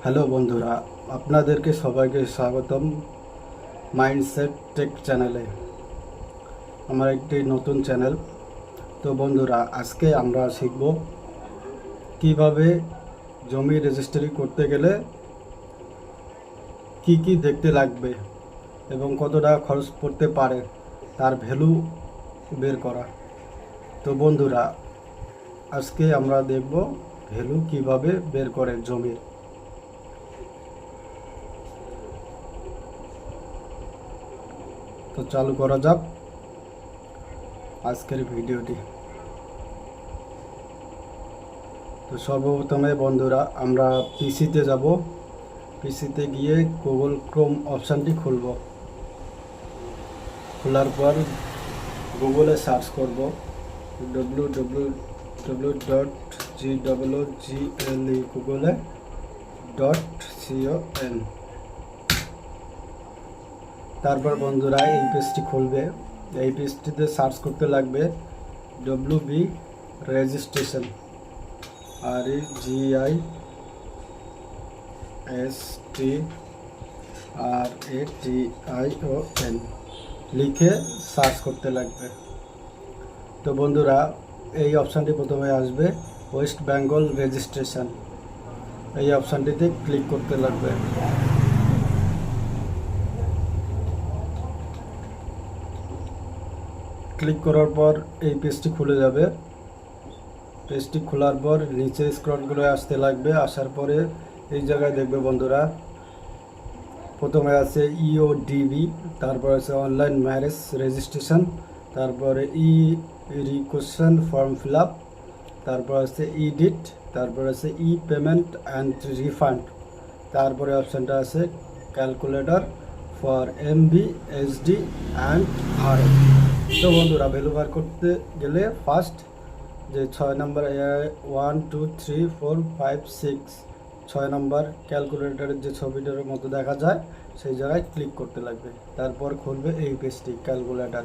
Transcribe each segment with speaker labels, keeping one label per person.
Speaker 1: Hello বন্ধুরা, আপনাদেরকে সবাইকে স্বাগতম মাইন্ডসেট টেক চ্যানেলে। আমার একটি নতুন চ্যানেল। তো বন্ধুরা, আজকে আমরা শিখব কিভাবে জমি রেজিস্ট্রি করতে গেলে কি কি দেখতে লাগবে এবং কত টাকা খরচ পড়তে পারে তার ভ্যালু বের করা। তো বন্ধুরা, আজকে আমরা দেখব ভ্যালু কিভাবে বের করে জমির। তো চালু করা যাক আজকের ভিডিওটি। তো সর্বপ্রথমে বন্ধুরা আমরা পিসিতে যাব। পিসিতে গিয়ে গুগল ক্রোম অপশানটি খুলব। খোলার পর গুগলে সার্চ করব www.google.com। তারপর বন্ধুরা এই পেজটি খুলবে। এই পেজটিতে সার্চ করতে লাগবে ডব্লিউবি রেজিস্ট্রেশন, REGISTRATION লিখে সার্চ করতে লাগবে। তো বন্ধুরা, এই অপশানটি প্রথমে আসবে ওয়েস্ট বেঙ্গল রেজিস্ট্রেশন। এই অপশানটিতে ক্লিক করতে লাগবে। ক্লিক করার পর এই পেজটি খুলে যাবে। পেজটি খোলার পর নিচে স্ক্রল করে আসতে লাগবে। আসার পরে এই জায়গায় দেখবে বন্ধুরা, প্রথমে আছে ইওডিবি, তারপর আছে অনলাইন ম্যারেজ রেজিস্ট্রেশন, তারপরে রিকোয়েশন ফর্ম ফিল আপ, তারপর আছে ইডিট, তারপর আছে ই পেমেন্ট অ্যান্ড রিফান্ড, তারপরে অপশানটা আছে calculator for MB, HD and RM. তো বন্ধুরা, ভ্যালু বার করতে গেলে ফার্স্ট যে 6 নম্বর 1 2 3 4 5 6 6 নম্বর ক্যালকুলেটরের যে ছবিটার মতো দেখা যায় সেই জায়গায় ক্লিক করতে লাগবে। তারপর খুলবে এই পেজটি ক্যালকুলেটর।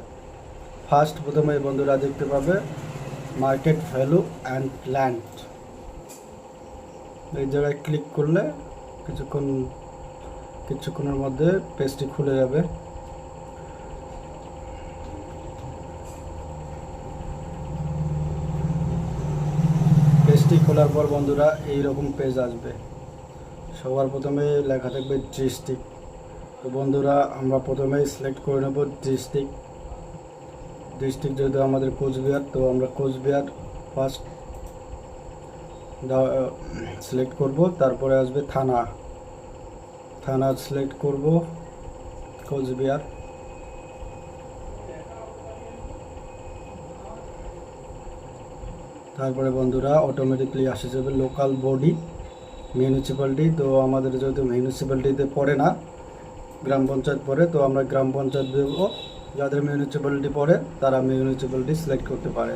Speaker 1: ফার্স্ট প্রথমে বন্ধুরা দেখতে পাবে মার্কেট ভ্যালু অ্যান্ড ল্যান্ড। এই জায়গায় ক্লিক করলে কিছুক্ষণের মধ্যে পেজটি খুলে যাবে। পেজটি খোলার পর বন্ধুরা এইরকম পেজ আসবে। সবার প্রথমে লেখা থাকবে ডিস্ট্রিক্ট। তো বন্ধুরা, আমরা প্রথমেই সিলেক্ট করে নেব ডিস্ট্রিক্ট যেহেতু আমাদের কোচবিহার, তো আমরা কোচবিহার ফার্স্ট সিলেক্ট করব। তারপরে আসবে থানা সিলেক্ট করব কোচবিহার। তারপরে বন্ধুরা অটোমেটিকলি আসে যাবে লোকাল বডি মিউনিসিপ্যালিটি। তো আমাদের যেহেতু মিউনিসিপ্যালিটিতে পড়ে না, গ্রাম পঞ্চায়েত পড়ে, তো আমরা গ্রাম পঞ্চায়েত দেব। যাদের মিউনিসিপ্যালিটি পড়ে তারা মিউনিসিপ্যালিটি সিলেক্ট করতে পারে।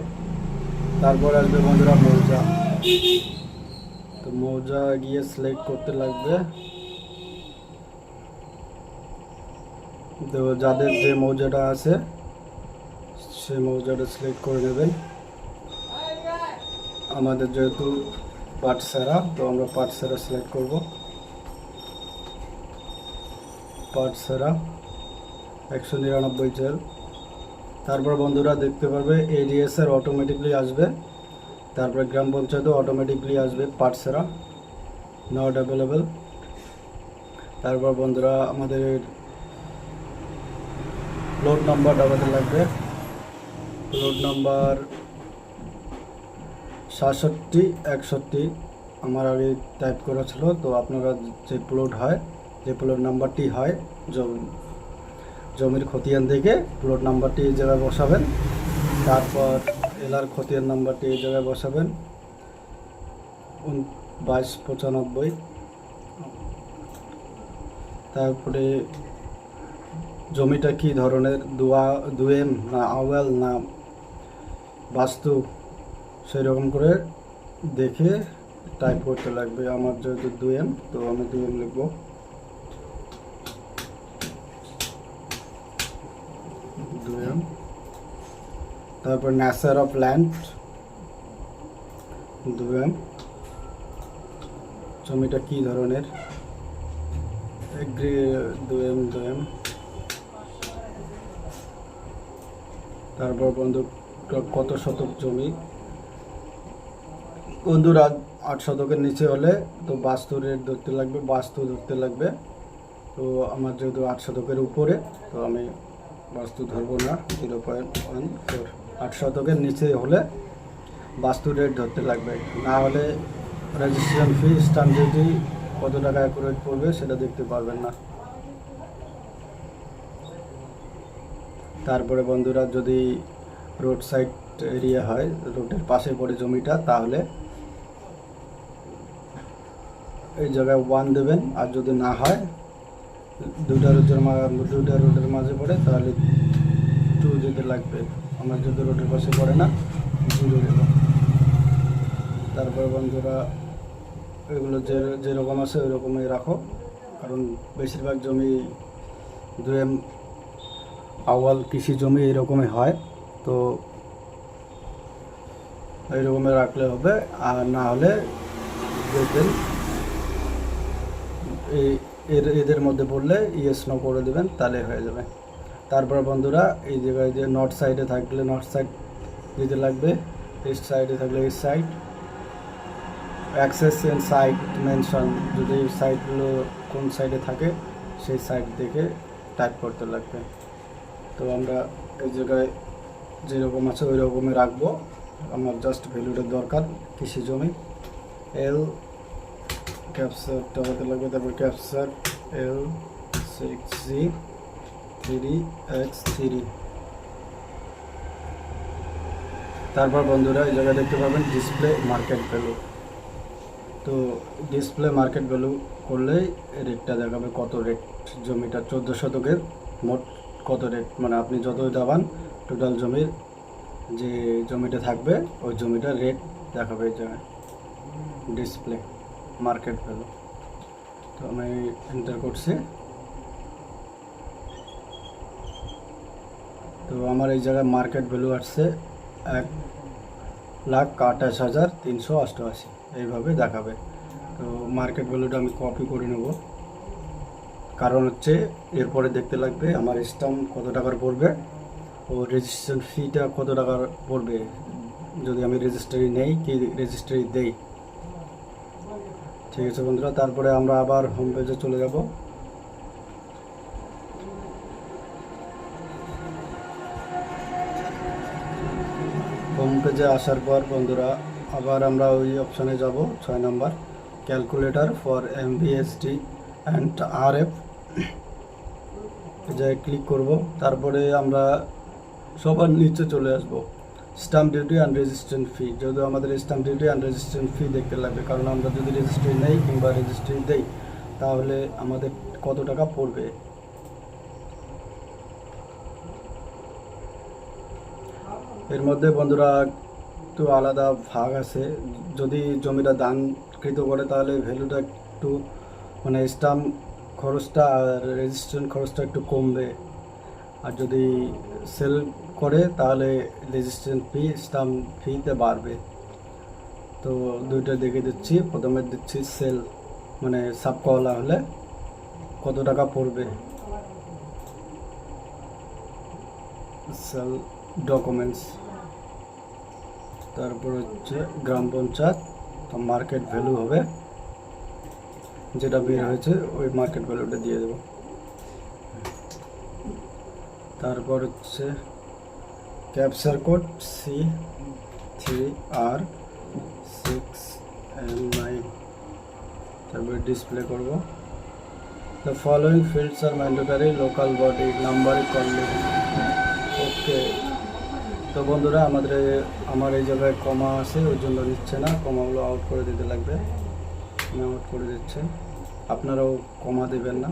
Speaker 1: তারপরে আসবে বন্ধুরা মৌজা। তো মৌজা গিয়ে সিলেক্ট করতে লাগবে। তো যাদের যে মৌজাটা আছে সেই মৌজাটা সিলেক্ট করে নেবেন। আমাদের যেহেতু পাটসারা, তো আমরা পাটসারা সিলেক্ট করব। পাটসারা 199 জেল। তারপর বন্ধুরা দেখতে পারবে এডিএসআর অটোমেটিকলি আসবে। তারপরে গ্রাম পঞ্চায়েতও অটোমেটিকলি আসবে পাটসারা নট অ্যাভেলেবল। তারপর বন্ধুরা আমাদের প্লট নাম্বারটা আমাদের লাগবে। প্লট নাম্বার 6761 আমার আগে টাইপ করা ছিল। তো আপনারা যে প্লট নাম্বারটি হয় জমির খতিয়ান থেকে প্লট নাম্বারটি এই জায়গায় বসাবেন। তারপর এলার খতিয়ান নাম্বারটি এই জায়গায় বসাবেন 2295। তারপরে জমিটা কি ধরনের, দুএম না আওয়াল না বাস্তু, সেই রকম করে দেখে টাইপ করতে লাগবে। আমার যেহেতু 2M, তো আমি 2M লিখব। তারপর নেচার অফ ল্যান্ড 2M, জমিটা কী ধরনের, 2M 2M। তারপর বন্ধু কত শতক জমি, বন্ধুরা 8 শতকের নিচে হলে তো বাস্তু রেট ধরতে লাগবে, বাস্তু ধরতে লাগবে। তো আমার যেহেতু 8 শতকের উপরে, তো আমি বাস্তু ধরবো না, 0.14। 8 শতকের নিচে হলে বাস্তু রেট ধরতে লাগবে, না হলে রেজিস্ট্রেশন ফি, স্ট্যাম্প ডিউটি কত টাকা অ্যাকুরেট পড়বে সেটা দেখতে পারবেন না। তারপরে বন্ধুরা যদি রোড সাইড এরিয়া হয়, রোডের পাশে পড়ে জমিটা, তাহলে এই জায়গায় 1 দেবেন। আর যদি না হয় দুটা রোডের মাঝে পড়ে, তাহলে 2 দিতে লাগবে। আমার যদি রোডের পাশে পড়ে না, 0 দেব। তারপর বন্ধুরা এগুলো যেরকম আছে ওই রকমই রাখো, কারণ বেশিরভাগ জমি 2M আওয়াল কৃষি জমি এরকমই হয়, তো এইরকমই রাখলে হবে। আর না হলে দেখবেন এদের মধ্যে পড়লে ইয়েস নো করে দেবেন, তাহলে হয়ে যাবে। তারপর বন্ধুরা এই জায়গায় যে নর্থ সাইডে থাকলে নর্থ সাইড দিতে লাগবে, ইস্ট সাইডে থাকলে east side, access and site mention, যদি সাইটগুলো কোন সাইডে থাকে সেই সাইড দেখে টাইপ করতে লাগবে। তো আমরা এই জায়গায় যেরকম আছে ওই রকমই রাখবো। আমার জাস্ট ভ্যালুটার দরকার, কৃষি জমি। এল ক্যাপচারটা হতে লাগবে, তারপর ক্যাপচার L6G3X3। তারপর বন্ধুরা এই জায়গায় দেখতে পাবেন ডিসপ্লে মার্কেট ভ্যালু। তো ডিসপ্লে মার্কেট ভ্যালু করলেই রেটটা দেখাবে কত রেট জমিটা, 14 শতকের মোট কত রেট, মানে আপনি যতই দাবান টোটাল জমির যে জমিটা থাকবে ওই জমিটার রেট দেখাবে এই জায়গায় ডিসপ্লে মার্কেট ভ্যালু। তো আমি এন্টার করছি। তো আমার এই জায়গায় মার্কেট ভ্যালু আসছে 1,28,388, এইভাবে দেখাবে। তো মার্কেট ভ্যালুটা আমি কপি করে নেব, কারণ হচ্ছে এরপরে দেখতে লাগবে আমার স্ট্যাম্প কত টাকার পড়বে ও রেজিস্ট্রেশন ফিটা কত টাকার পড়বে, যদি আমি রেজিস্ট্রি নেই কি রেজিস্ট্রি দেই। ঠিক আছে বন্ধুরা, তারপরে আমরা আবার হোম পেজে চলে যাব। হোম পেজে আসার পর বন্ধুরা আবার আমরা ওই অপশানে যাব, 6 নম্বর calculator for MBST and RF, যে ক্লিক করব। তারপরে আমরা সবার নিচে চলে আসব, stamp duty and registration fee. যদিও আমাদের stamp duty and registration fee দেখতে লাগবে, কারণ আমরা যদি রেজিস্ট্রি নেই কিংবা রেজিস্ট্রি দেই তাহলে আমাদের কত টাকা পড়বে। এর মধ্যে বন্ধুরা একটু আলাদা ভাগ আছে, যদি জমিটা দানকৃত করে তাহলে ভ্যালুটা একটু, মানে স্ট্যাম্প খরচটা আর রেজিস্ট্রেশন খরচটা একটু কমবে। আর যদি সেল করে তাহলে রেজিস্ট্রেশন ফি স্ট্যাম্প ফিতে বাড়বে। তো দুইটা দেখে দিচ্ছি। প্রথমে দিচ্ছি সেল, মানে সাবকলা হলে কত টাকা পড়বে, সেল ডকুমেন্টস। তারপর হচ্ছে গ্রাম পঞ্চায়েত, তো মার্কেট ভ্যালু হবে যেটা বের হয়েছে ওই মার্কেট ভ্যালুটা দিয়ে দেব। তারপর হচ্ছে ক্যাপচার কোড C3R6M9, তারপরে ডিসপ্লে করব। The following fields are mandatory, local body number করলে ওকে। তো বন্ধুরা আমার এই জায়গায় কমা আছে, ওই জন্য নিচ্ছে না, কমাগুলো আউট করে দিতে লাগবে। আমি আউট করে দিচ্ছি, আপনারাও কমা দেবেন না।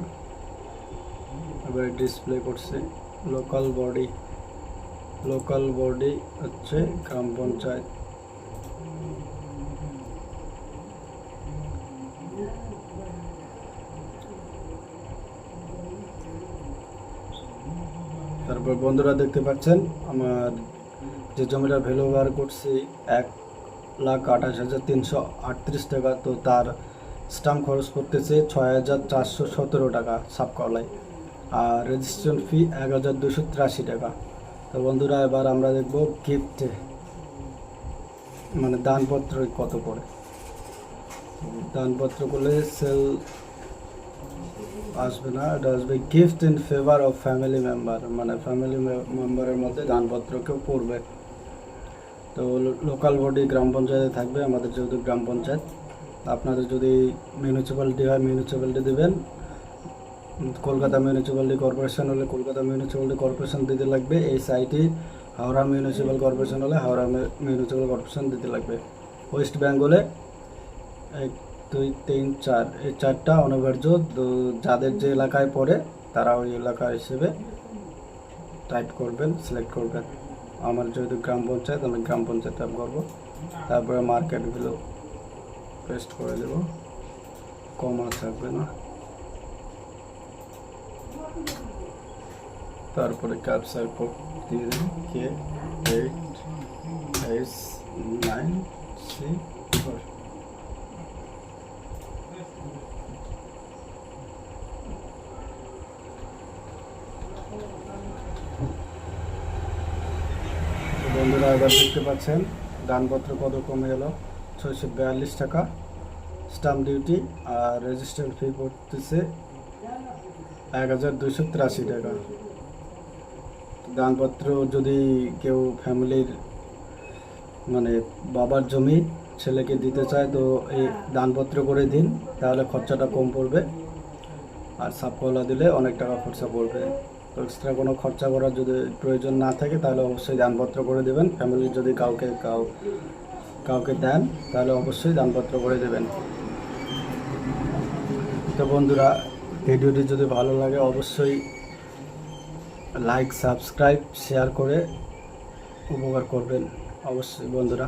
Speaker 1: এবারে ডিসপ্লে করছে লোকাল বডি হচ্ছে গ্রাম পঞ্চায়েত। তারপর বন্ধুরা দেখতে পাচ্ছেন আমার যে জমিটার ভ্যালু বার করছি 1,28,338 টাকা, তো তার স্টাম্প খরচ করতেছে 6,417 টাকা সাবকলায়, আর রেজিস্ট্রেশন ফি 1,283 টাকা। তো বন্ধুরা এবার আমরা দেখব গিফটে মানে দানপত্র কত করে। দানপত্র করলে সেল আসবে না, এটা আসবে gift in favour of family member, মানে ফ্যামিলি মেম্বারের মধ্যে দানপত্র কেউ পড়বে। তো লোকাল বডি গ্রাম পঞ্চায়েতে থাকবে, আমাদের যেহেতু গ্রাম পঞ্চায়েত। আপনাদের যদি মিউনিসিপ্যালিটি হয় মিউনিসিপ্যালিটি দেবেন, কলকাতা মিউনিসিপ্যালিটি কর্পোরেশন হলে কলকাতা মিউনিসিপ্যালিটি কর্পোরেশন দিতে লাগবে। এই সাইটে হাওড়া মিউনিসিপ্যাল কর্পোরেশন হলে হাওড়া মিউনিসিপ্যাল কর্পোরেশন দিতে লাগবে। ওয়েস্ট বেঙ্গলে 1 2 3 4 এই 4টা অনিবার্য। তো যাদের যে এলাকায় পড়ে তারা ওই এলাকা হিসেবে টাইপ করবেন, সিলেক্ট করবেন। আমার যেহেতু গ্রাম পঞ্চায়েত, আমি গ্রাম পঞ্চায়েত টাইপ করবো। তারপরে মার্কেটগুলো পেস্ট করে দেব, কমা থাকবে না। তারপরে ক্যাপচার কোড দিয়ে দেব, K8S9C4। বন্ধুরা এবার দেখতে পাচ্ছেন দানপত্র কত কমে গেল, 642 টাকা স্টাম্প ডিউটি, আর রেজিস্ট্রেশন ফি পড়তেছে 1,283 টাকা। দানপত্র যদি কেউ ফ্যামিলির মানে বাবার জমি ছেলেকে দিতে চায় তো এই দানপত্র করে দিন, তাহলে খরচাটা কম পড়বে। আর সাবকলা দিলে অনেক টাকা খরচা পড়বে। তো এক্সট্রা কোনো খরচা করার যদি প্রয়োজন না থাকে তাহলে অবশ্যই দানপত্র করে দেবেন। ফ্যামিলির যদি কাউকে দেন তাহলে অবশ্যই দানপত্র করে দেবেন। তো বন্ধুরা ভিডিওটি যদি ভালো লাগে অবশ্যই লাইক, সাবস্ক্রাইব, শেয়ার করে উপকার করবেন অবশ্যই বন্ধুরা।